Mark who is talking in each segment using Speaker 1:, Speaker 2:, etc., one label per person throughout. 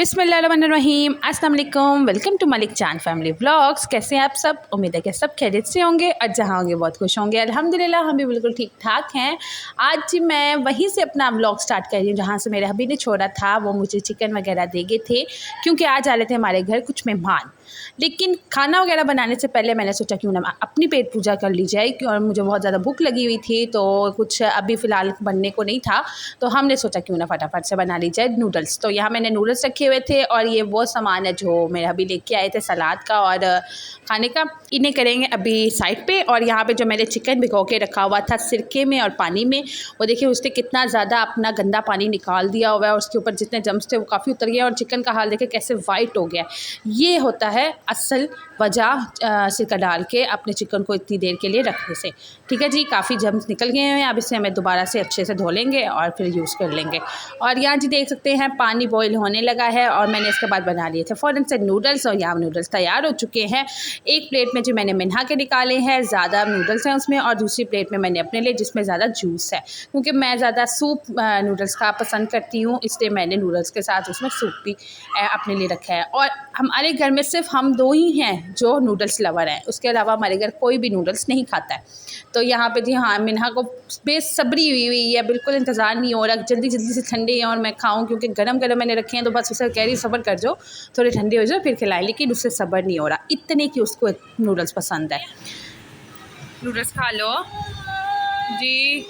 Speaker 1: बिस्मिल्लाहिर्रहमानिर्रहीम, अस्सलाम वालेकुम। वेलकम टू मलिक चांद फैमिली व्लॉग्स। कैसे हैं आप सब? उम्मीद है कि सब खैरियत से होंगे और जहाँ होंगे बहुत खुश होंगे। अल्हम्दुलिल्लाह हम भी बिल्कुल ठीक ठाक हैं। आज मैं वहीं से अपना व्लॉग स्टार्ट कर रही हूँ जहाँ से मेरे हबी ने छोड़ा था। वो मुझे चिकन वगैरह दे गए थे क्योंकि आज आ रहे थे हमारे घर कुछ मेहमान। लेकिन खाना वगैरह बनाने से पहले मैंने सोचा क्यों ना अपनी पेट पूजा कर ली जाए, और मुझे बहुत ज़्यादा भूख लगी हुई थी तो कुछ अभी फ़िलहाल बनने को नहीं था, तो हमने सोचा क्यों ना फटाफट से बना ली जाए नूडल्स। तो यहाँ मैंने नूडल्स रखे हुए थे और ये वो सामान है जो मेरे अभी लेके आए थे सलाद का और खाने का। इन्हें करेंगे अभी साइड पे। और यहाँ पे जो मैंने चिकन भिगो के रखा हुआ था सिरके में और पानी में, वो देखिए उसने कितना ज़्यादा अपना गंदा पानी निकाल दिया हुआ है और उसके ऊपर जितने जम्स थे वो काफ़ी उतर गया और चिकन का हाल देखे कैसे वाइट हो गया। ये होता है असल वजह सिरका डाल के अपने चिकन को इतनी देर के लिए रखने से। ठीक है जी, काफ़ी जम्स निकल गए हैं। अब इसे हमें दोबारा से अच्छे से धो लेंगे और फिर यूज़ कर लेंगे। और यहाँ जी देख सकते हैं पानी बॉईल होने लगा है और मैंने इसके बाद बना लिए थे फ़ौरन से नूडल्स और यहाँ नूडल्स तैयार हो चुके हैं। एक प्लेट में जो मैंने मिन्हा के निकाले हैं, ज़्यादा नूडल्स हैं उसमें, और दूसरी प्लेट में मैंने अपने लिए जिसमें ज़्यादा जूस है, क्योंकि मैं ज़्यादा सूप नूडल्स का पसंद करती हूँ, इसलिए मैंने नूडल्स के साथ उसमें सूप भी अपने लिए रखा है। और हमारे घर में सिर्फ हम दो ही हैं जो नूडल्स लवर हैं, उसके अलावा हमारे घर कोई भी नूडल्स नहीं खाता है। तो यहाँ पे जी हाँ मिन्हा को बेसब्री हुई है, बिल्कुल इंतज़ार नहीं हो रहा जल्दी जल्दी से ठंडे हैं और मैं खाऊं, क्योंकि गरम गरम मैंने रखे हैं। तो बस उसे कह रही सब्र कर जाओ, थोड़े ठंडे हो जाओ फिर खिलाएं, लेकिन उससे सब्र नहीं हो रहा, इतने कि उसको नूडल्स पसंद है। नूडल्स खा लो जी।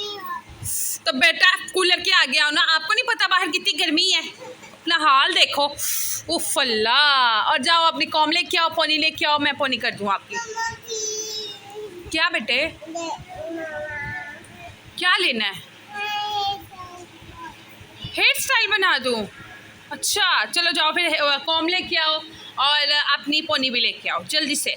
Speaker 1: तो बेटा कूलर के आगे आओ ना, आपको नहीं पता बाहर कितनी गर्मी है, अपना हाल देखो। उफ अल्लाह। और जाओ अपनी कॉम लेके आओ, पोनी लेके आओ, मैं पोनी कर दूँ आपकी। क्या बेटे क्या लेना है? हेयर स्टाइल बना दूँ? अच्छा चलो जाओ फिर कॉम लेके आओ और अपनी पोनी भी लेके आओ जल्दी से।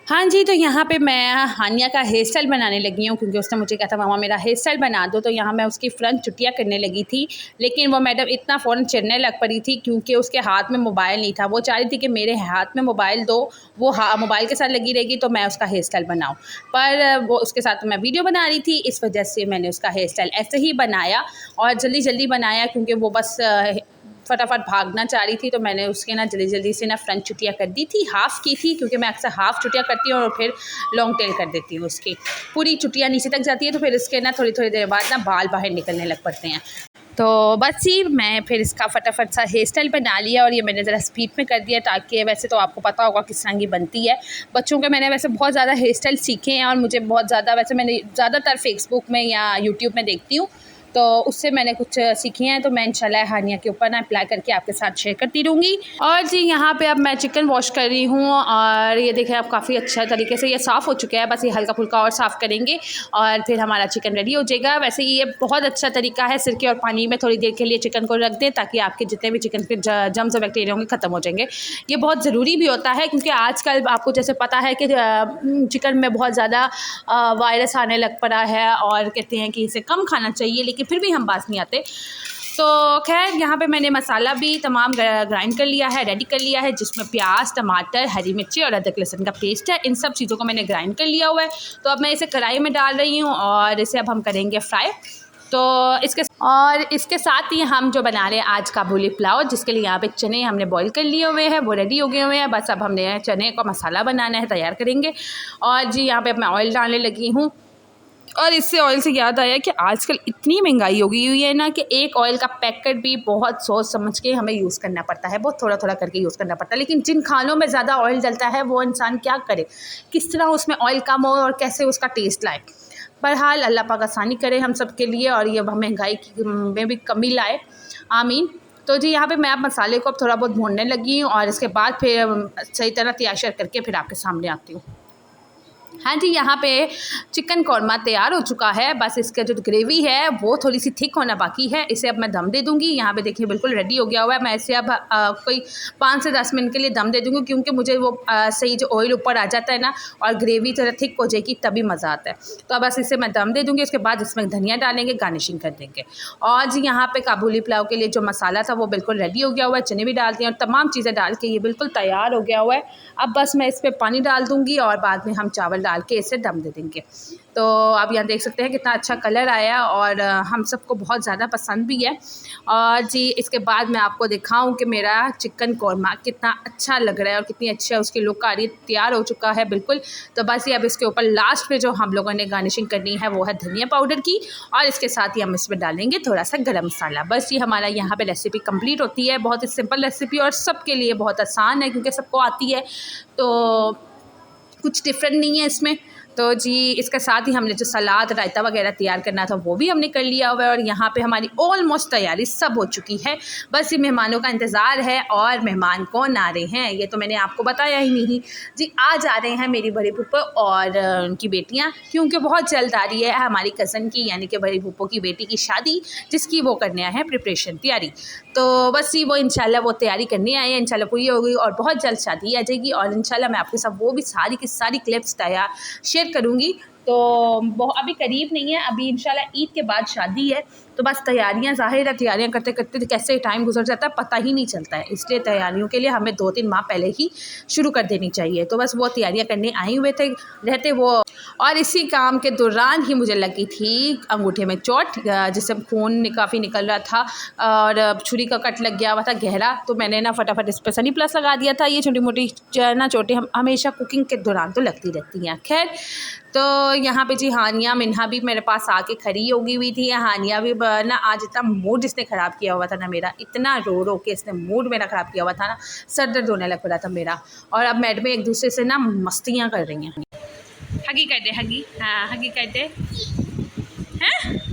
Speaker 1: हाँ जी, तो यहाँ पे मैं हानिया का हेयर स्टाइल बनाने लगी हूँ, क्योंकि उसने मुझे कहा था मामा मेरा हेयर स्टाइल बना दो। तो यहाँ मैं उसकी फ्रंट चुटिया करने लगी थी, लेकिन वो मैडम इतना फ़ौरन चिढ़ने लग पड़ी थी क्योंकि उसके हाथ में मोबाइल नहीं था। वो चाह रही थी कि मेरे हाथ में मोबाइल दो, वो मोबाइल के साथ लगी रहेगी तो मैं उसका हेयर स्टाइल बनाऊँ, पर वो उसके साथ मैं वीडियो बना रही थी, इस वजह से मैंने उसका हेयर स्टाइल ऐसे ही बनाया और जल्दी जल्दी बनाया, क्योंकि वो बस फटाफट भागना चाह रही थी। तो मैंने उसके ना जल्दी जल्दी से ना फ्रंट चुटिया कर दी थी, हाफ़ की थी, क्योंकि मैं अक्सर हाफ़ चुटिया करती हूँ और फिर लॉन्ग टेल कर देती हूँ उसकी। पूरी चुटिया नीचे तक जाती है तो फिर इसके ना थोड़ी थोड़ी देर बाद ना बाल बाहर निकलने लग पड़ते हैं। तो बस ही मैं फिर इसका फटाफट सा हेयर स्टाइल बना लिया और ये मैंने ज़रा स्पीड में कर दिया, ताकि वैसे तो आपको पता होगा किस तरह की बनती है। बच्चों के मैंने वैसे बहुत ज़्यादा हेयर स्टाइल सीखे हैं और मुझे बहुत ज़्यादा, वैसे मैंने ज़्यादातर फेसबुक में या यूट्यूब में देखती हूँ, तो उससे मैंने कुछ सीखे हैं। तो मैं इंशाल्लाह हानिया के ऊपर ना अप्लाई करके आपके साथ शेयर करती रहूँगी। और जी यहाँ पे अब मैं चिकन वॉश कर रही हूँ और ये देखें अब काफ़ी अच्छा तरीके से ये साफ़ हो चुका है, बस ये हल्का फुल्का और साफ़ करेंगे और फिर हमारा चिकन रेडी हो जाएगा। वैसे ये बहुत अच्छा तरीका है, सिरके और पानी में थोड़ी देर के लिए चिकन को रख दें ताकि आपके जितने भी चिकन के जर्म्स और बैक्टीरिया होंगे ख़त्म हो जाएंगे। ये बहुत ज़रूरी भी होता है, क्योंकि आजकल आपको जैसे पता है कि चिकन में बहुत ज़्यादा वायरस आने लग पड़ा है और कहते हैं कि इसे कम खाना चाहिए, लेकिन फिर भी हम बात नहीं आते। तो खैर यहाँ पे मैंने मसाला भी तमाम ग्राइंड कर लिया है, रेडी कर लिया है, जिसमें प्याज, टमाटर, हरी मिर्ची और अदरक लहसुन का पेस्ट है। इन सब चीज़ों को मैंने ग्राइंड कर लिया हुआ है। तो अब मैं इसे कढ़ाई में डाल रही हूँ और इसे अब हम करेंगे फ्राई। तो इसके साथ ही हम जो बना रहे हैं आज काबुली पुलाव, जिसके लिए यहाँ पे चने हमने बॉईल कर लिए हुए हैं, वो रेडी हो गए हुए हैं। बस अब हमने चने का मसाला बनाना है, तैयार करेंगे। और जी यहाँ पे अब मैं ऑयल डालने लगी हूँ। और इससे ऑयल से याद आया कि आजकल इतनी महंगाई हो गई हुई है ना कि एक ऑयल का पैकेट भी बहुत सोच समझ के हमें यूज़ करना पड़ता है, बहुत थोड़ा थोड़ा करके यूज़ करना पड़ता है। लेकिन जिन खानों में ज़्यादा ऑयल डलता है वो इंसान क्या करे, किस तरह उसमें ऑयल कम हो और कैसे उसका टेस्ट लाए। बहरहाल अल्लाह पाक आसानी करे हम सब के लिए और ये महंगाई में भी कमी लाए, आमीन। तो जी यहाँ पे मैं अब मसाले को अब थोड़ा बहुत भूनने लगी हूँ और इसके बाद फिर सही तरह तैयार करके फिर आपके सामने आती हूँ। हाँ जी, यहाँ पे चिकन कौरमा तैयार हो चुका है, बस इसका जो ग्रेवी है वो थोड़ी सी थिक होना बाकी है। इसे अब मैं दम दे दूँगी। यहाँ पे देखिए बिल्कुल रेडी हो गया हुआ है। मैं इसे अब कोई 5 से 10 मिनट के लिए दम दे दूँगी, क्योंकि मुझे वो सही जो ऑयल ऊपर आ जाता है ना और ग्रेवी थोड़ा थिक हो जाएगी तभी मज़ा आता है। तो बस इसे मैं दम दे दूँगी, उसके बाद इसमें धनिया डालेंगे, गार्निशिंग कर देंगे। और जी यहाँ पे काबुली पुलाव के लिए जो मसाला था वो बिल्कुल रेडी हो गया हुआ है, चने भी डाल दिए और तमाम चीज़ें डाल के ये बिल्कुल तैयार हो गया हुआ है। अब बस मैं इस पर पानी डाल दूँगी और बाद में हम चावल डाल के इसे दम दे देंगे। तो आप यहाँ देख सकते हैं कितना अच्छा कलर आया और हम सबको बहुत ज़्यादा पसंद भी है। और जी इसके बाद मैं आपको दिखाऊं कि मेरा चिकन कौरमा कितना अच्छा लग रहा है और कितनी अच्छा उसकी लुक आ रही है, तैयार हो चुका है बिल्कुल। तो बस ये अब इसके ऊपर लास्ट में जो हम लोगों ने गार्निशिंग करनी है वो है धनिया पाउडर की, और इसके साथ ही हम इसमें डालेंगे थोड़ा सा गरम मसाला। बस ये हमारा यहाँ पे रेसिपी कंप्लीट होती है। बहुत ही सिंपल रेसिपी और सबके लिए बहुत आसान है क्योंकि सबको आती है, तो कुछ डिफरेंट नहीं है इसमें। तो जी इसके साथ ही हमने जो सलाद रायता वगैरह तैयार करना था वो भी हमने कर लिया हुआ है, और यहाँ पे हमारी ऑलमोस्ट तैयारी सब हो चुकी है। बस ये मेहमानों का इंतज़ार है। और मेहमान कौन आ रहे हैं ये तो मैंने आपको बताया ही नहीं जी। आज आ रहे हैं मेरी बड़ी फूफो और उनकी बेटियाँ, क्योंकि बहुत जल्द आ रही है हमारी कज़न की यानी कि बड़ी फूफो की बेटी की शादी, जिसकी वो करने आए हैं प्रिपरेशन तैयारी। तो बस ही वो इंशाल्लाह वो तैयारी करने आए हैं, इंशाल्लाह पूरी होगी और बहुत जल्द शादी आ जाएगी। और इंशाल्लाह मैं आपके साथ वो भी सारी की सारी क्लिप्स शेयर करूँगी। तो अभी करीब नहीं है, अभी इंशाल्लाह ईद के बाद शादी है। तो बस तैयारियां, ज़ाहिर है तैयारियां करते करते कैसे टाइम गुजर जाता है पता ही नहीं चलता है, इसलिए तैयारियों के लिए हमें 2-3 माह पहले ही शुरू कर देनी चाहिए। तो बस वो तैयारियां करने आए हुए थे रहते वो, और इसी काम के दौरान ही मुझे लगी थी अंगूठे में चोट, जिससे खून काफ़ी निकल रहा था और छुरी का कट लग गया हुआ था गहरा। तो मैंने ना फटाफट इस पर सनी प्लस लगा दिया था। ये छोटी मोटी ना चोटें हम हमेशा कुकिंग के दौरान तो लगती रहती हैं। खैर, तो यहाँ पे जी हानिया मिन्हा भी मेरे पास आके खड़ी होगी हुई थी। हानिया भी ना आज इतना मूड इसने ख़राब किया हुआ था ना मेरा, इतना रो रो के इसने मूड मेरा ख़राब किया हुआ था ना, सर दर्द होने लग पड़ा था मेरा। और अब मैडमें एक दूसरे से ना मस्तियाँ कर रही हैं। हगी कर दे, हगी, हाँ हगी कर दे हैं।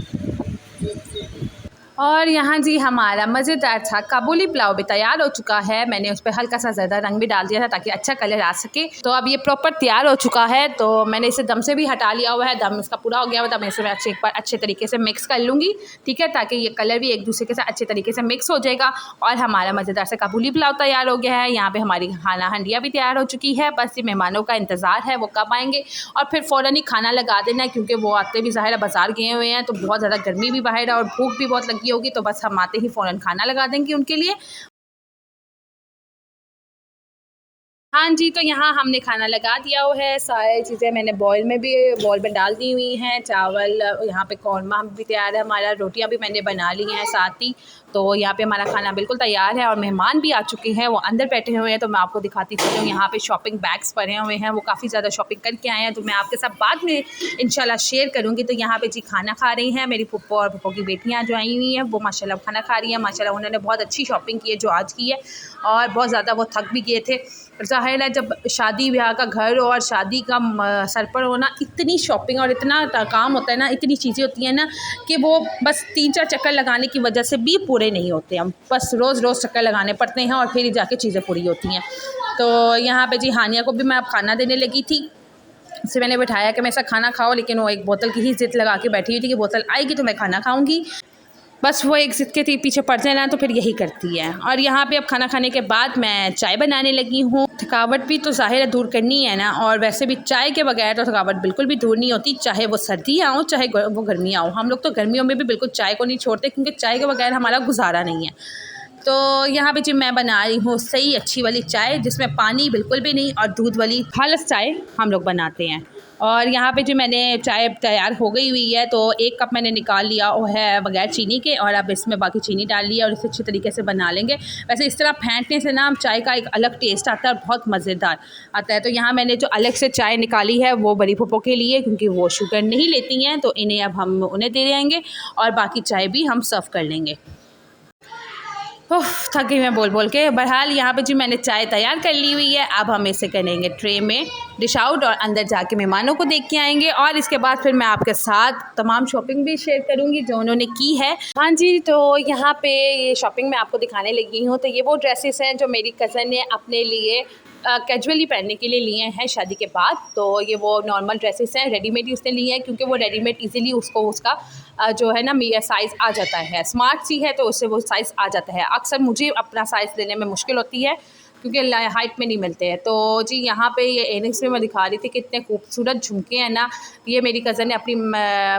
Speaker 1: और यहाँ जी हमारा मज़ेदार सा काबुली पुलाव भी तैयार हो चुका है। मैंने उस पर हल्का सा ज़्यादा रंग भी डाल दिया था ताकि अच्छा कलर आ सके। तो अब ये प्रॉपर तैयार हो चुका है। तो मैंने इसे दम से भी हटा लिया हुआ है, दम इसका पूरा हो गया हुआ था। मैं इसे एक बार अच्छे तरीके से मिक्स कर लूँगी, ठीक है, ताकि ये कलर भी एक दूसरे के साथ अच्छे तरीके से मिक्स हो जाएगा। और हमारा मज़ेदार सा काबुली पुलाव तैयार हो गया है। यहाँ पर हमारी खाना हंडिया भी तैयार हो चुकी है। बस ये मेहमानों का इंतज़ार है वो कब आएँगे, और फिर फ़ौरन ही खाना लगा देना है क्योंकि वो आते भी ज़ाहिर बाज़ार गए हुए हैं, तो बहुत ज़्यादा गर्मी भी बाहर है और भूख भी बहुत लगी होगी। तो बस हम आते ही फ़ौरन खाना लगा देंगे उनके लिए। हाँ जी, तो यहाँ हमने खाना लगा दिया हुआ है। सारी चीज़ें मैंने बॉयल में डाल दी हुई हैं। चावल, यहाँ पे कौरमा भी तैयार है हमारा, रोटियाँ भी मैंने बना ली हैं साथ ही। तो यहाँ पे हमारा खाना बिल्कुल तैयार है और मेहमान भी आ चुके हैं, वो अंदर बैठे हुए हैं। तो मैं आपको दिखाती हूँ, यहाँ पे शॉपिंग बैग्स पड़े हुए हैं, वो काफ़ी ज़्यादा शॉपिंग करके आए हैं। तो मैं आपके साथ बाद में इंशाल्लाह शेयर करूँगी। तो यहाँ पे जी खाना खा रही हैं मेरी फूफो और फूफो की बेटियाँ जो आई हुई हैं, वो माशाल्लाह खाना खा रही हैं। माशाल्लाह उन्होंने बहुत अच्छी शॉपिंग की है जो आज की है, और बहुत ज़्यादा वो थक भी गए थे। ज़ाहिर है जब शादी ब्याह का घर और शादी का सर पर होना, इतनी शॉपिंग और इतना काम होता है ना, इतनी चीज़ें होती हैं ना कि वो बस 3-4 चक्कर लगाने की वजह से भी पूरे नहीं होते। हम बस रोज़ चक्कर लगाने पड़ते हैं और फिर ही जाके चीज़ें पूरी होती हैं। तो यहाँ पे जी हानिया को भी मैं अब खाना देने लगी थी। उससे मैंने बिठाया कि मैं ऐसा खाना खाओ, लेकिन वो एक बोतल की ही ज़िद लगा के बैठी हुई थी कि बोतल आएगी तो मैं खाना खाऊँगी। बस वो एक ज़िद के पीछे पड़ जाना तो फिर यही करती है। और यहाँ पे अब खाना खाने के बाद मैं चाय बनाने लगी हूँ। थकावट भी तो ज़ाहिर है दूर करनी है ना, और वैसे भी चाय के बगैर तो थकावट बिल्कुल भी दूर नहीं होती, चाहे वो सर्दियाँ हो चाहे वो गर्मियाँ हो। हम लोग तो गर्मियों में भी बिल्कुल चाय को नहीं छोड़ते क्योंकि चाय के बगैर हमारा गुजारा नहीं है। तो यहाँ पे जी मैं बना रही हूँ सही अच्छी वाली चाय, जिसमें पानी बिल्कुल भी नहीं, और दूध वाली खालिस चाय हम लोग बनाते हैं। और यहाँ पे जो मैंने चाय तैयार हो गई हुई है, तो 1 कप मैंने निकाल लिया वो है बगैर चीनी के, और अब इसमें बाकी चीनी डाल लिया और इसे अच्छी तरीके से बना लेंगे। वैसे इस तरह फेंटने से ना चाय का एक अलग टेस्ट आता है और बहुत मज़ेदार आता है। तो यहाँ मैंने जो अलग से चाय निकाली है वो बड़ी फूफो के लिए, क्योंकि वो शुगर नहीं लेती हैं, तो इन्हें अब हम उन्हें दे देंगे और बाकी चाय भी हम सर्व कर लेंगे। थक गई मैं बोल बोल के। बहरहाल यहाँ पे जी मैंने चाय तैयार कर ली हुई है। अब हम इसे करेंगे ट्रे में डिश आउट और अंदर जाके मेहमानों को देख के आएंगे, और इसके बाद फिर मैं आपके साथ तमाम शॉपिंग भी शेयर करूँगी जो उन्होंने की है। हाँ जी, तो यहाँ पे ये शॉपिंग मैं आपको दिखाने लगी हूँ। तो ये वो ड्रेसेस हैं जो मेरी कज़न ने अपने लिए कैजुअली पहनने के लिए लिए हैं शादी के बाद। तो ये वो नॉर्मल ड्रेसेस हैं, रेडीमेड ही उसने लिए हैं क्योंकि वो रेडीमेड इजीली उसको उसका जो है ना साइज़ आ जाता है। स्मार्ट सी है तो उससे वो साइज़ आ जाता है। अक्सर मुझे अपना साइज़ लेने में मुश्किल होती है, क्योंकि हाइट में नहीं मिलते हैं। तो जी यहाँ पे ये इयररिंग्स में मैं दिखा रही थी कितने खूबसूरत झुमके हैं ना। ये मेरी कज़न ने अपनी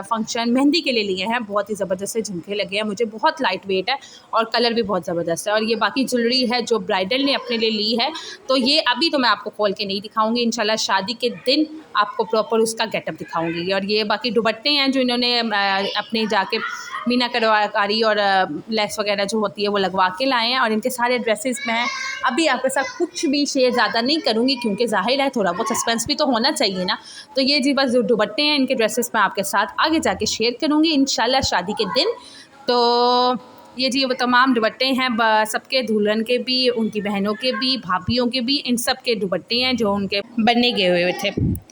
Speaker 1: फंक्शन मेहंदी के लिए लिए हैं। बहुत ही ज़बरदस्त से झुमके लगे हैं मुझे, बहुत लाइट वेट है और कलर भी बहुत ज़बरदस्त है। और ये बाकी ज्वेलरी है जो ब्राइडल ने अपने लिए ली है, तो ये अभी तो मैं आपको खोल के नहीं दिखाऊंगी, इंशाल्लाह शादी के दिन आपको प्रॉपर उसका गेटअप दिखाऊंगी। और ये बाकी दुपट्टे हैं जो इन्होंने अपने जाके मीना करवाकारी और लेस वगैरह जो होती है वो लगवा के लाए हैं। और इनके सारे ड्रेसेस मैं अभी आपके साथ कुछ भी शेयर ज़्यादा नहीं करूँगी, क्योंकि ज़ाहिर है थोड़ा बहुत सस्पेंस भी तो होना चाहिए ना। तो ये जी बस जो दुपट्टे हैं इनके ड्रेसेस मैं आपके साथ आगे जाके शेयर करूँगी इंशाल्लाह शादी के दिन। तो ये जी वो तमाम दुपट्टे हैं सबके, दुल्हन के भी, उनकी बहनों के भी, भाभियों के भी, इन सब के दुपट्टे हैं जो उनके बनने गए हुए थे।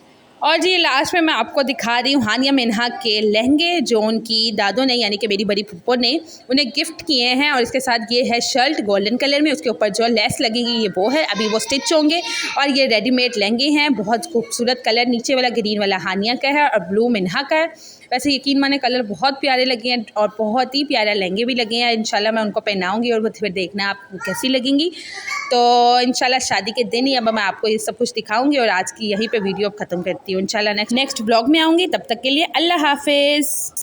Speaker 1: और जी लास्ट में मैं आपको दिखा रही हूँ हानिया मिन्हा के लहंगे जो उनकी दादों ने यानी कि मेरी बड़ी फूफो ने उन्हें गिफ्ट किए हैं। और इसके साथ ये है शर्ट गोल्डन कलर में, उसके ऊपर जो लेस लगेगी ये वो है, अभी वो स्टिच होंगे। और ये रेडीमेड लहंगे हैं, बहुत खूबसूरत कलर, नीचे वाला ग्रीन वाला हानिया का है और ब्लू मिन्हा का है। वैसे यकीन माने कलर बहुत प्यारे लगे हैं और बहुत ही प्यारे लहंगे भी लगे हैं। इंशाल्लाह मैं उनको पहनाऊँगी और फिर देखना आप कैसी लगेंगी। तो इंशाल्लाह शादी के दिन ही अब मैं आपको ये सब कुछ दिखाऊंगी और आज की यहीं पे वीडियो ख़त्म करती हूँ। इंशाल्लाह नेक्स्ट ब्लॉग में आऊँगी, तब तक के लिए अल्लाह हाफिज़।